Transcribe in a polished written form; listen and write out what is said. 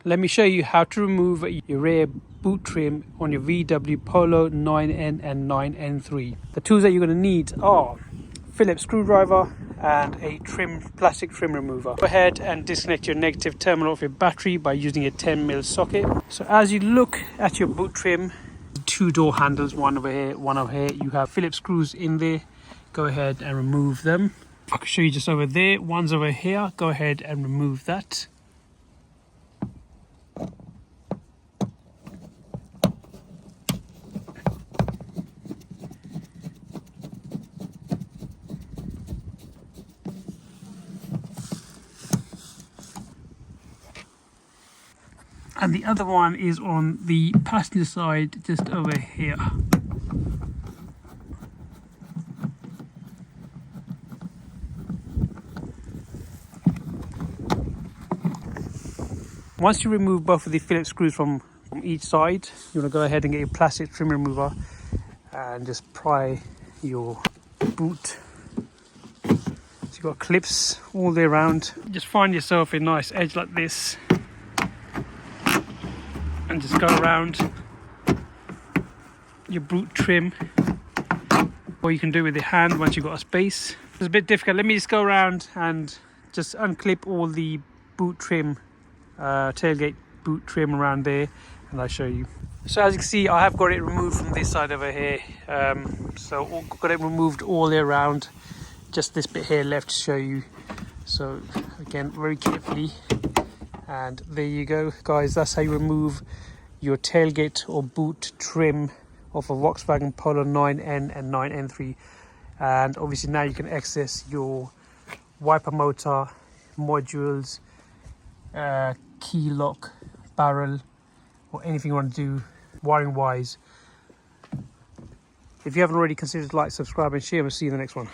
Let me show you how to remove your rear boot trim on your VW Polo 9N and 9N3. The tools that you're going to need are Phillips screwdriver and a plastic trim remover. Go ahead and disconnect your negative terminal of your battery by using a 10mm socket. So as you look at your boot trim, two door handles, one over here, one over here. You have Phillips screws in there. Go ahead and remove them. I can show you just over there. One's over here. Go ahead and remove that. And the other one is on the passenger side, just over here. Once you remove both of the Phillips screws from each side, you want to go ahead and get your plastic trim remover and just pry your boot. So you've got clips all the way around. Just find yourself a nice edge like this and just go around your boot trim, or you can do it with your hand once you've got a space. It's a bit difficult. Let me just go around and just unclip all the boot trim, tailgate boot trim around there, and I'll show you. So as you can see, I have got it removed from this side over here. So got it removed all the way around. Just this bit here left to show you. So again, very carefully. And there you go, guys. That's how you remove your tailgate or boot trim of a Volkswagen Polo 9N and 9N3. And obviously now you can access your wiper motor, modules, key lock, barrel, or anything you want to do wiring wise. If you haven't already, consider like, subscribe and share. We'll see you in the next one.